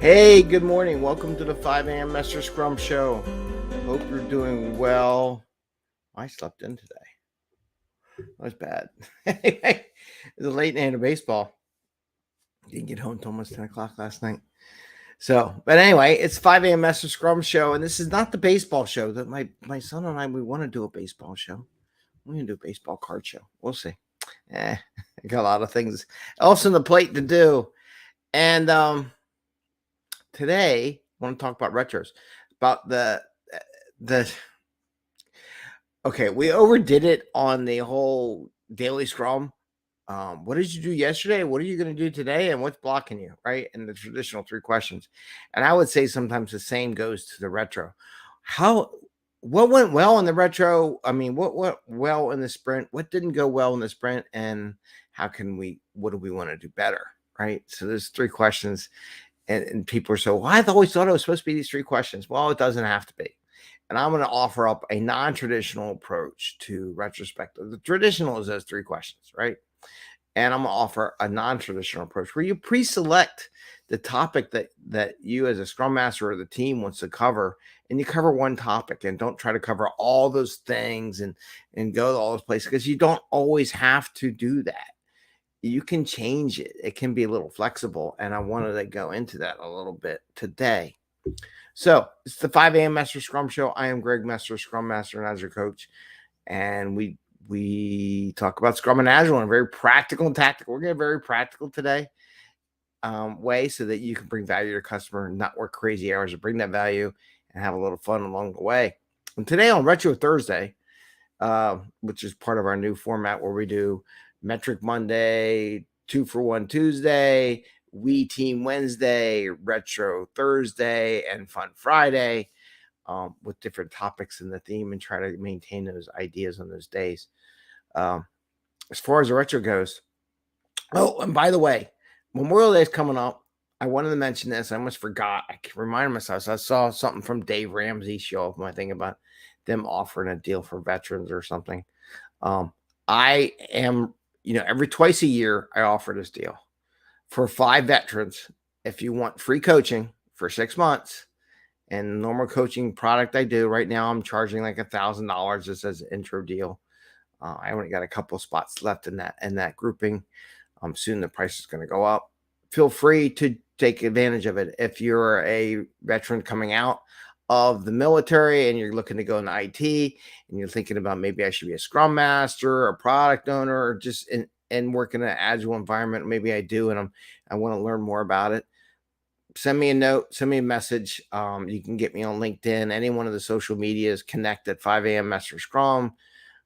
Hey, good morning. Welcome to the 5 a.m. Mester Scrum Show. Hope you're doing well. I slept in today. That was bad. It was a late night of baseball. Didn't get home until almost 10 o'clock last night. But anyway, it's 5 a.m. Mester Scrum Show, and this is not the baseball show. That my son and I, we want to do a baseball show. We're going to do a baseball card show. We'll see. I got a lot of things else on the plate to do. And today, I want to talk about retros, about the okay, we overdid it on the whole daily scrum. What did you do yesterday? What are you going to do today? And what's blocking you, right? And the traditional 3 questions. And I would say sometimes the same goes to the retro. What went well in the retro? I mean, what went well in the sprint? What didn't go well in the sprint? And what do we want to do better, right? So there's 3 questions. And people are so, well, I've always thought it was supposed to be these 3 questions. Well, it doesn't have to be. And I'm going to offer up a non-traditional approach to retrospective. The traditional is those 3 questions, right? And I'm going to offer a non-traditional approach where you pre-select the topic that you as a scrum master or the team wants to cover, and you cover one topic and don't try to cover all those things and go to all those places, because you don't always have to do that. You can change it. It can be a little flexible, and I wanted to go into that a little bit today. So it's the 5 a.m. Mester Scrum Show. I am Greg Mester, Scrum Master and Agile Coach, and we talk about Scrum and Agile in a very practical and tactical. We're going to get very practical today way, so that you can bring value to your customer, not work crazy hours to bring that value, and have a little fun along the way. And today on Retro Thursday, which is part of our new format where we do Metric Monday, 2 for 1 Tuesday, We Team Wednesday, Retro Thursday, and Fun Friday, with different topics in the theme, and try to maintain those ideas on those days. As far as the retro goes, oh, and by the way, Memorial Day is coming up. I wanted to mention this. I almost forgot. I can remind myself. So I saw something from Dave Ramsey's show of my thing about them offering a deal for veterans or something. I am, every twice a year, I offer this deal for 5 veterans. If you want free coaching for 6 months, and normal coaching product I do right now, I'm charging like $1,000 just as an intro deal. I only got a couple of spots left in that grouping. Soon the price is going to go up. Feel free to take advantage of it. If you're a veteran coming out of the military and you're looking to go into IT, and you're thinking about, maybe I should be a scrum master, a product owner, or just in work in an agile environment, maybe I do, and I want to learn more about it, send me a note, send me a message. You can get me on LinkedIn, any one of the social medias, connect at 5 a.m. Mester Scrum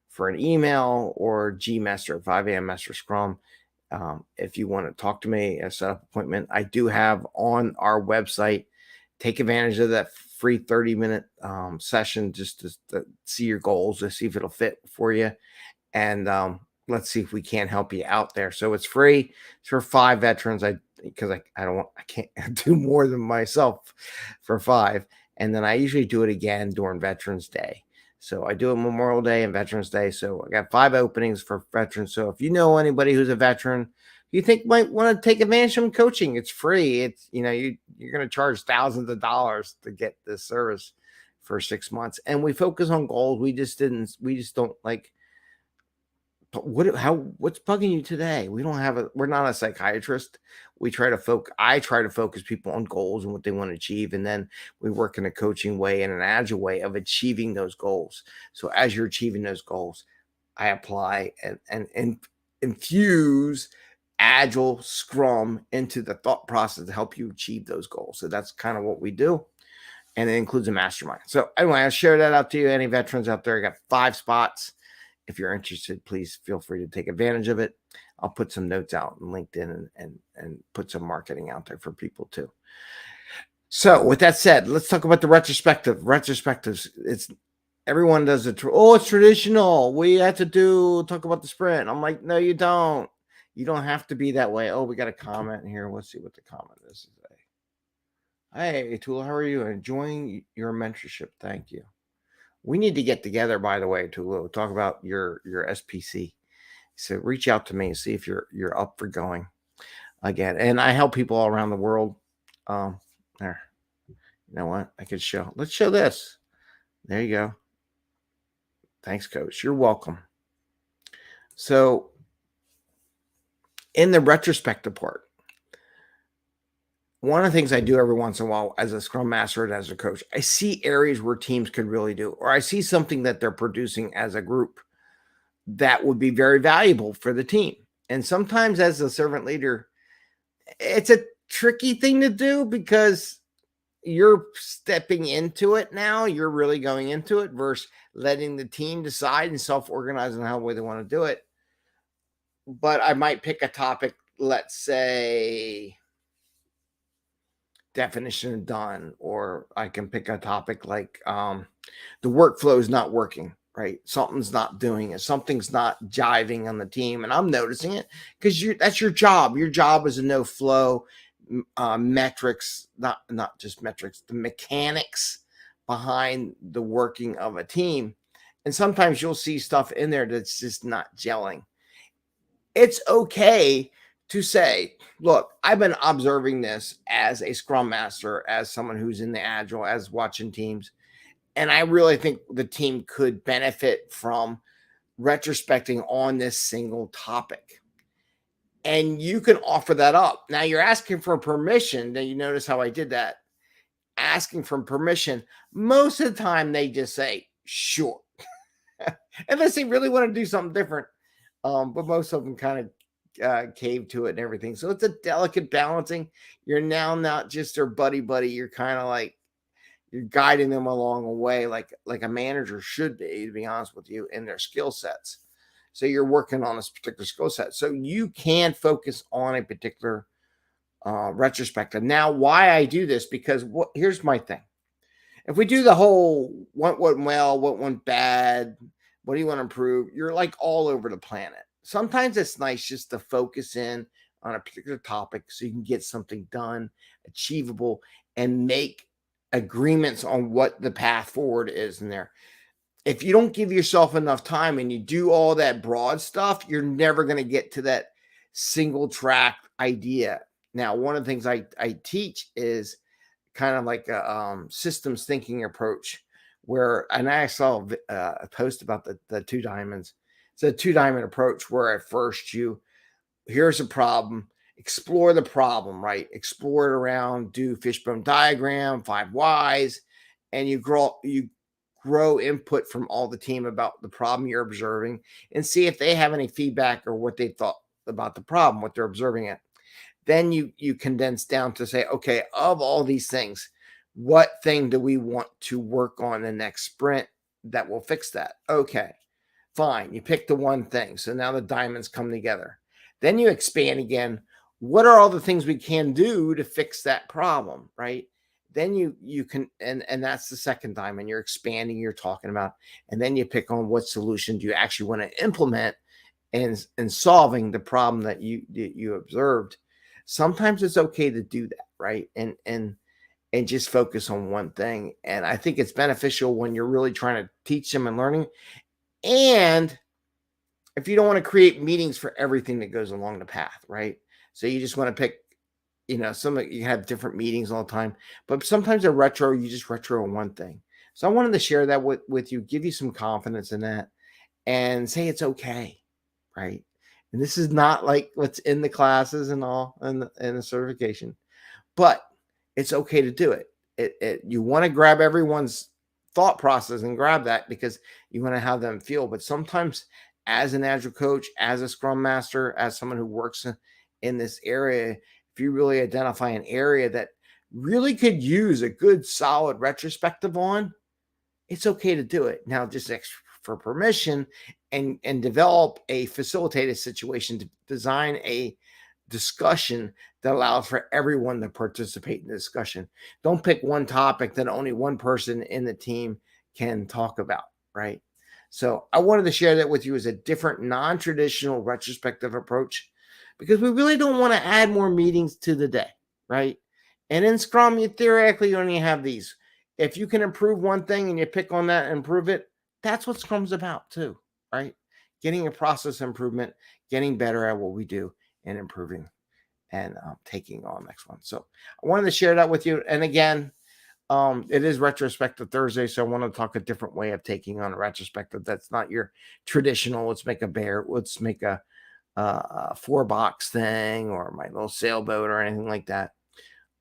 for an email, or gmester at 5 a.m. Mester Scrum. If you want to talk to me and set up an appointment, I do have on our website, take advantage of that free 30-minute session just to see your goals, to see if it'll fit for you. And let's see if we can't help you out there. So it's free. It's for 5 veterans. Because I can't do more than myself for 5. And then I usually do it again during Veterans Day. So I do it Memorial Day and Veterans Day. So I got 5 openings for veterans. So if you know anybody who's a veteran you think might want to take advantage of some coaching, it's free. It's, you're going to charge thousands of dollars to get this service for 6 months. And we focus on goals. We just don't like, what's bugging you today? We're not a psychiatrist. I try to focus people on goals and what they want to achieve. And then we work in a coaching way and an agile way of achieving those goals. So as you're achieving those goals, I apply and infuse agile Scrum into the thought process to help you achieve those goals. So that's kind of what we do. And it includes a mastermind. So anyway, I'll share that out to you. Any veterans out there, I got 5 spots. If you're interested, please feel free to take advantage of it. I'll put some notes out on LinkedIn and put some marketing out there for people too. So with that said, let's talk about the retrospective. Retrospectives, everyone does it. It's traditional. We have to talk about the sprint. I'm like, no, you don't. You don't have to be that way. Oh, we got a comment here. Let's see what the comment is today. Hey, Tula, how are you? Enjoying your mentorship. Thank you. We need to get together, by the way, to talk about your SPC. So reach out to me and see if you're up for going again. And I help people all around the world. There. You know what? I could show. Let's show this. There you go. Thanks, Coach. You're welcome. So, in the retrospective part, one of the things I do every once in a while as a Scrum Master and as a coach, I see areas where teams could really do, or I see something that they're producing as a group that would be very valuable for the team. And sometimes as a servant leader, it's a tricky thing to do because you're stepping into it now. You're really going into it versus letting the team decide and self-organize on how way they want to do it. But I might pick a topic, let's say definition of done, or I can pick a topic like the workflow is not working, right? Something's not doing it. Something's not jiving on the team. And I'm noticing it because that's your job. Your job is to know flow, metrics, not just metrics, the mechanics behind the working of a team. And sometimes you'll see stuff in there that's just not gelling. It's okay to say, look, I've been observing this as a Scrum Master, as someone who's in the agile, as watching teams. And I really think the team could benefit from retrospecting on this single topic. And you can offer that up. Now you're asking for permission. Now you notice how I did that. Asking for permission. Most of the time they just say, sure. Unless they really want to do something different. But most of them kind of cave to it and everything. So it's a delicate balancing. You're now not just their buddy. You're kind of like, you're guiding them along the way like a manager should be, to be honest with you, in their skill sets. So you're working on this particular skill set. So you can focus on a particular retrospective. Now, why I do this, because here's my thing. If we do the whole what went well, what went bad, what do you want to improve, you're like all over the planet. Sometimes it's nice just to focus in on a particular topic so you can get something done, achievable, and make agreements on what the path forward is in there. If you don't give yourself enough time and you do all that broad stuff, you're never going to get to that single track idea. Now, one of the things I teach is kind of like a systems thinking approach where, and I saw a post about the 2 diamonds. It's a 2 diamond approach where at first here's a problem, explore the problem, right? Explore it around, do fishbone diagram, 5 whys, and you grow input from all the team about the problem you're observing and see if they have any feedback or what they thought about the problem, what they're observing it. Then you condense down to say, okay, of all these things, what thing do we want to work on the next sprint that will fix that? Okay, fine. You pick the one thing. So now the diamonds come together. Then you expand again. What are all the things we can do to fix that problem, right? Then you can, and that's the second diamond. You're expanding, you're talking about, and then you pick on what solution do you actually want to implement in solving the problem that you observed. Sometimes it's okay to do that, right? And just focus on one thing. And I think it's beneficial when you're really trying to teach them and learning. And if you don't want to create meetings for everything that goes along the path, right? So you just want to pick, you have different meetings all the time, but sometimes you just retro on one thing. So I wanted to share that with you, give you some confidence in that, and say it's okay, right? And this is not like what's in the classes and all and the certification, but it's okay to do it. You want to grab everyone's thought process and grab that because you want to have them feel. But sometimes as an agile coach, as a Scrum Master, as someone who works in this area, if you really identify an area that really could use a good solid retrospective on, it's okay to do it. Now, just for permission and develop a facilitated situation to design a discussion that allows for everyone to participate in the discussion. Don't pick one topic that only one person in the team can talk about, right? So I wanted to share that with you as a different non-traditional retrospective approach because we really don't want to add more meetings to the day, right? And in Scrum, you theoretically only have these. If you can improve one thing and you pick on that and improve it, that's what Scrum's about too, right? Getting a process improvement, getting better at what we do, and improving. and taking on next one. So I wanted to share that with you. And again, it is Retrospective Thursday, so I want to talk a different way of taking on a retrospective. That's not your traditional. Let's make a 4-box thing or my little sailboat or anything like that.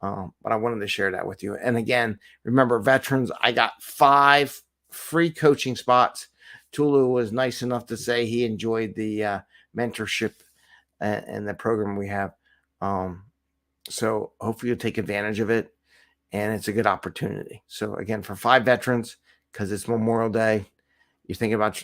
But I wanted to share that with you. And again, remember, veterans, I got 5 free coaching spots. Tulu was nice enough to say he enjoyed the mentorship and the program we have. So hopefully you'll take advantage of it. And it's a good opportunity. So again, for 5 veterans, because it's Memorial Day, you're thinking about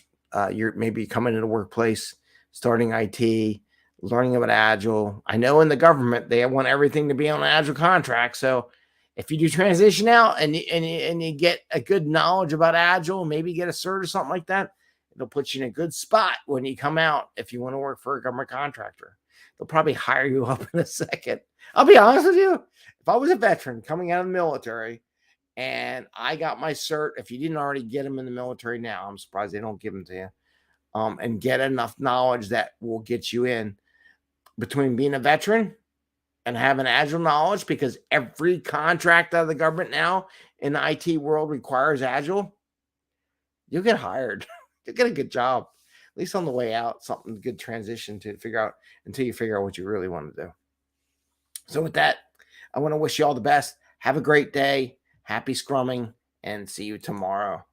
you're maybe coming to the workplace, starting IT, learning about Agile. I know in the government they want everything to be on an Agile contract. So if you do transition out and you get a good knowledge about Agile, maybe get a cert or something like that, it'll put you in a good spot when you come out. If you want to work for a government contractor, they'll probably hire you up in a second. I'll be honest with you. If I was a veteran coming out of the military and I got my cert, if you didn't already get them in the military now, I'm surprised they don't give them to you, and get enough knowledge that will get you in between being a veteran and having Agile knowledge, because every contract out of the government now in the IT world requires Agile, you'll get hired. You'll get a good job, at least on the way out, something good transition to figure out until you figure out what you really want to do. So with that, I want to wish you all the best. Have a great day. Happy scrumming, and see you tomorrow.